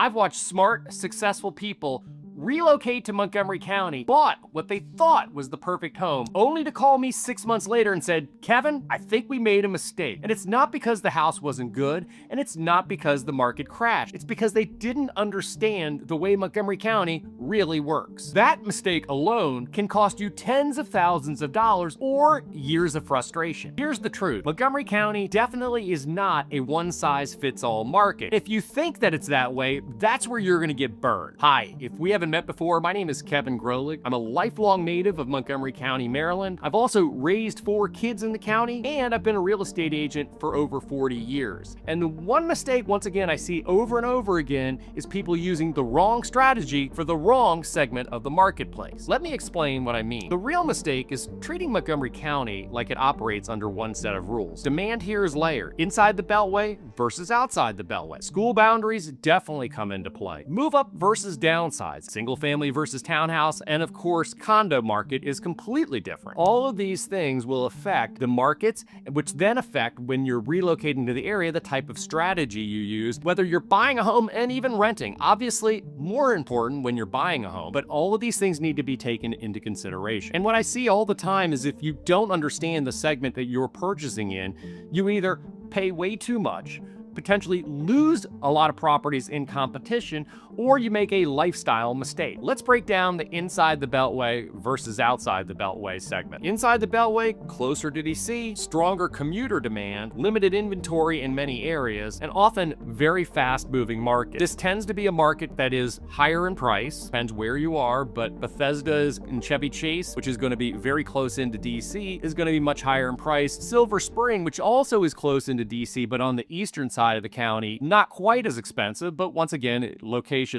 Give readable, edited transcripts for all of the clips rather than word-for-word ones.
I've watched smart, successful people relocate to Montgomery County, bought what they thought was the perfect home, only to call me 6 months later and said, "Kevin, I think we made a mistake." And it's not because the house wasn't good, and it's not because the market crashed. It's because they didn't understand the way Montgomery County really works. That mistake alone can cost you tens of thousands of dollars or years of frustration. Here's the truth. Montgomery County definitely is not a one-size-fits-all market. If you think that it's that way, that's where you're gonna get burned. Hi, if we haven't met before, my name is Kevin Grolig. I'm a lifelong native of Montgomery County, Maryland. I've also raised 4 kids in the county, and I've been a real estate agent for over 40 years. And the one mistake, once again, I see over and over again is people using the wrong strategy for the wrong segment of the marketplace. Let me explain what I mean. The real mistake is treating Montgomery County like it operates under one set of rules. Demand here is layered, inside the Beltway versus outside the Beltway. School boundaries definitely come into play. Move up versus downsize. Single family versus townhouse, and of course, condo market is completely different. All of these things will affect the markets, which then affect when you're relocating to the area, the type of strategy you use, whether you're buying a home and even renting. Obviously, more important when you're buying a home, but all of these things need to be taken into consideration. And what I see all the time is if you don't understand the segment that you're purchasing in, you either pay way too much, potentially lose a lot of properties in competition, or you make a lifestyle mistake. Let's break down the inside the Beltway versus outside the Beltway segment. Inside the Beltway, closer to DC, stronger commuter demand, limited inventory in many areas, and often very fast-moving market. This tends to be a market that is higher in price, depends where you are, but Bethesda is in Chevy Chase, which is going to be very close into DC, is going to be much higher in price. Silver Spring, which also is close into DC, but on the eastern side of the county, not quite as expensive, but once again, location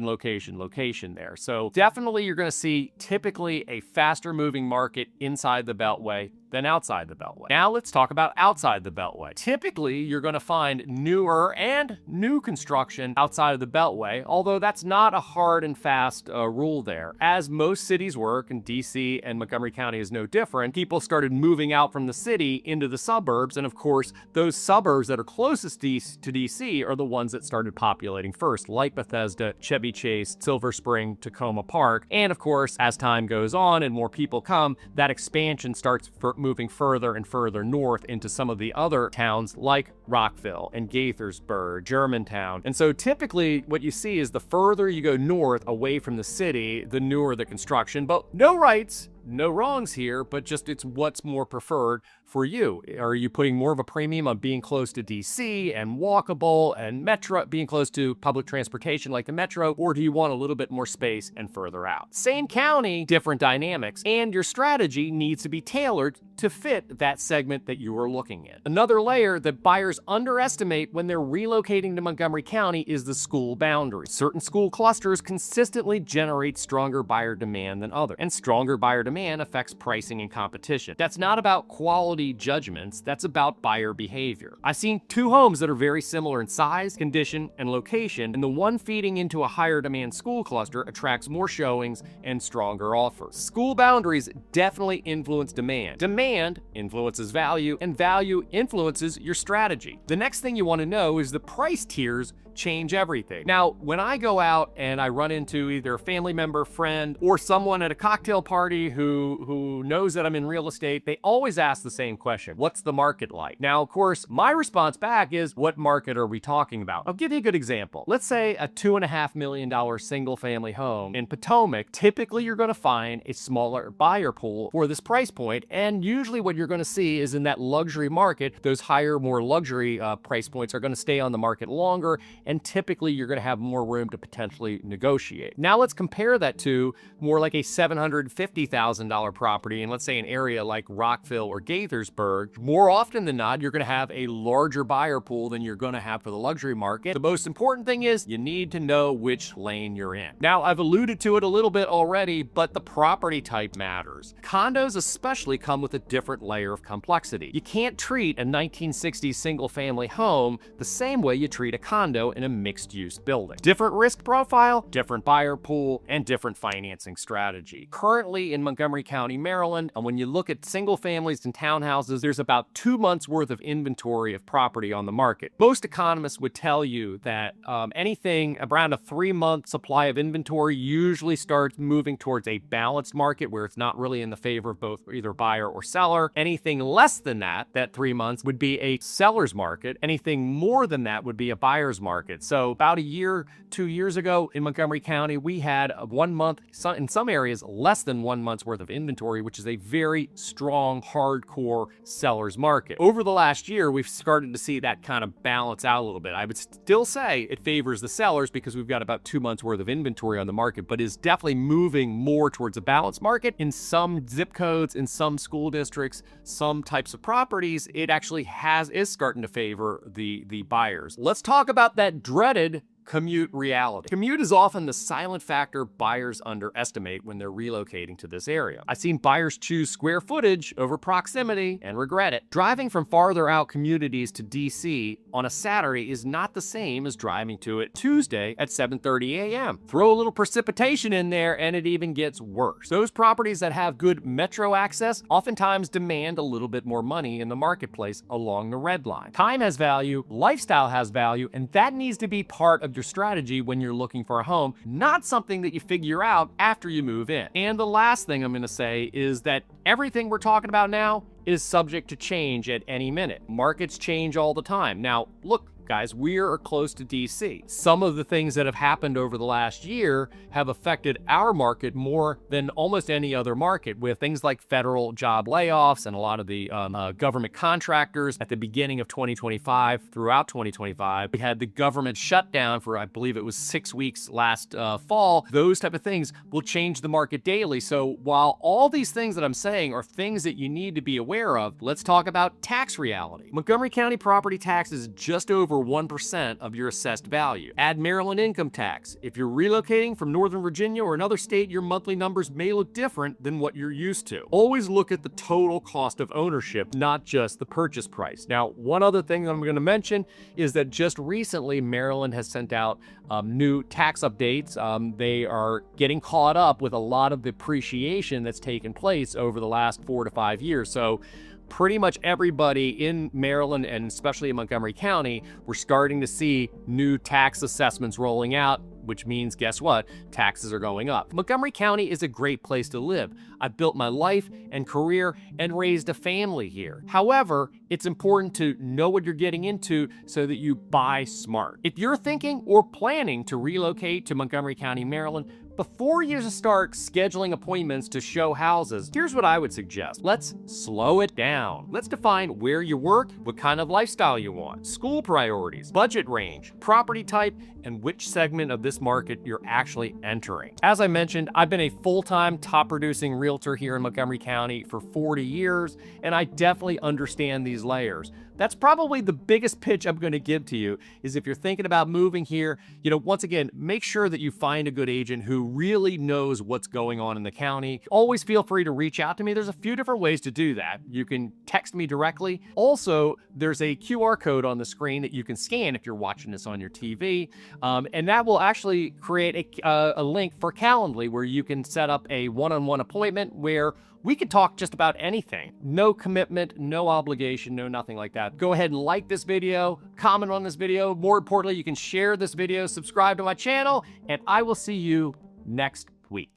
there. So definitely you're going to see typically a faster moving market inside the Beltway than outside the Beltway. Now let's talk about outside the Beltway. Typically, you're going to find newer and new construction outside of the Beltway, although that's not a hard and fast rule there. As most cities work, and DC and Montgomery County is no different, people started moving out from the city into the suburbs, and of course, those suburbs that are closest to DC are the ones that started populating first, like Bethesda, Chevy Chase, Silver Spring, Tacoma Park, and of course, as time goes on and more people come, that expansion starts moving further and further north into some of the other towns like Rockville and Gaithersburg, Germantown. And so typically what you see is the further you go north away from the city, the newer the construction, but no rights, no wrongs here, but just it's what's more preferred for you. Are you putting more of a premium on being close to DC and walkable and metro, being close to public transportation like the metro, or do you want a little bit more space and further out? Same county, different dynamics, and your strategy needs to be tailored to fit that segment that you are looking at. Another layer that buyers underestimate when they're relocating to Montgomery County is the school boundary. Certain school clusters consistently generate stronger buyer demand than others, and stronger buyer demand affects pricing and competition. That's not about quality judgments, that's about buyer behavior. I've seen 2 homes that are very similar in size, condition, and location, and the one feeding into a higher demand school cluster attracts more showings and stronger offers. School boundaries definitely influence demand. Demand influences value, and value influences your strategy. The next thing you want to know is the price tiers change everything. Now, when I go out and I run into either a family member, friend, or someone at a cocktail party who knows that I'm in real estate, they always ask the same question: what's the market like? Now, of course, my response back is, what market are we talking about? I'll give you a good example. Let's say a $2.5 million single family home in Potomac. Typically, you're going to find a smaller buyer pool for this price point, and usually what you're going to see is in that luxury market, those higher, more luxury price points are going to stay on the market longer, and typically you're going to have more room to potentially negotiate. Now let's compare that to more like a $750,000 property in, let's say, an area like Rockville or Gaithersburg. More often than not, you're going to have a larger buyer pool than you're going to have for the luxury market. The most important thing is you need to know which lane you're in. Now, I've alluded to it a little bit already, but the property type matters. Condos especially come with a different layer of complexity. You can't treat a 1960s single family home the same way you treat a condo condo in a mixed-use building. Different risk profile, different buyer pool, and different financing strategy. Currently in Montgomery County, Maryland, and when you look at single families and townhouses, there's about 2 months worth of inventory of property on the market. Most economists would tell you that anything around a 3-month supply of inventory usually starts moving towards a balanced market where it's not really in the favor of both either buyer or seller. Anything less than that 3 months would be a seller's market. Anything more than that would be a buyer's market. So about a year, 2 years ago in Montgomery County, we had a 1 month, in some areas, less than 1 month's worth of inventory, which is a very strong, hardcore seller's market. Over the last year, we've started to see that kind of balance out a little bit. I would still say it favors the sellers because we've got about 2 months worth of inventory on the market, but is definitely moving more towards a balanced market. In some zip codes, in some school districts, some types of properties, it actually is starting to favor the buyers. Let's talk about that dreaded commute reality. Commute is often the silent factor buyers underestimate when they're relocating to this area. I've seen buyers choose square footage over proximity and regret it. Driving from farther out communities to DC on a Saturday is not the same as driving to it Tuesday at 7:30 a.m. Throw a little precipitation in there and it even gets worse. Those properties that have good metro access oftentimes demand a little bit more money in the marketplace along the red line. Time has value, lifestyle has value, and that needs to be part of your strategy when you're looking for a home, not something that you figure out after you move in. And the last thing I'm going to say is that everything we're talking about now is subject to change at any minute. Markets change all the time. Now, look, guys, we are close to DC. Some of the things that have happened over the last year have affected our market more than almost any other market, with things like federal job layoffs and a lot of the government contractors at the beginning of 2025 throughout 2025. We had the government shutdown for, I believe it was 6 weeks last fall. Those type of things will change the market daily. So while all these things that I'm saying are things that you need to be aware of, let's talk about tax reality. Montgomery County property tax is just over 1% of your assessed value. Add Maryland income tax. If you're relocating from Northern Virginia or another state, your monthly numbers may look different than what you're used to. Always look at the total cost of ownership, not just the purchase price. Now, one other thing I'm going to mention is that just recently, Maryland has sent out new tax updates. They are getting caught up with a lot of the depreciation that's taken place over the last 4 to 5 years. So pretty much everybody in Maryland, and especially in Montgomery County, we're starting to see new tax assessments rolling out, which means, guess what? Taxes are going up. Montgomery County is a great place to live. I've built my life and career and raised a family here. However, it's important to know what you're getting into so that you buy smart. If you're thinking or planning to relocate to Montgomery County, Maryland, before you start scheduling appointments to show houses, here's what I would suggest. Let's slow it down. Let's define where you work, what kind of lifestyle you want, school priorities, budget range, property type, and which segment of this market you're actually entering. As I mentioned, I've been a full-time top-producing realtor here in Montgomery County for 40 years, and I definitely understand these layers. That's probably the biggest pitch I'm going to give to you, is if you're thinking about moving here, once again, make sure that you find a good agent who really knows what's going on in the county. Always feel free to reach out to me. There's a few different ways to do that. You can text me directly. Also, there's a QR code on the screen that you can scan if you're watching this on your TV, and that will actually create a link for Calendly where you can set up a one-on-one appointment where we could talk just about anything. No commitment, no obligation, no nothing like that. Go ahead and like this video, comment on this video. More importantly, you can share this video, subscribe to my channel, and I will see you next week.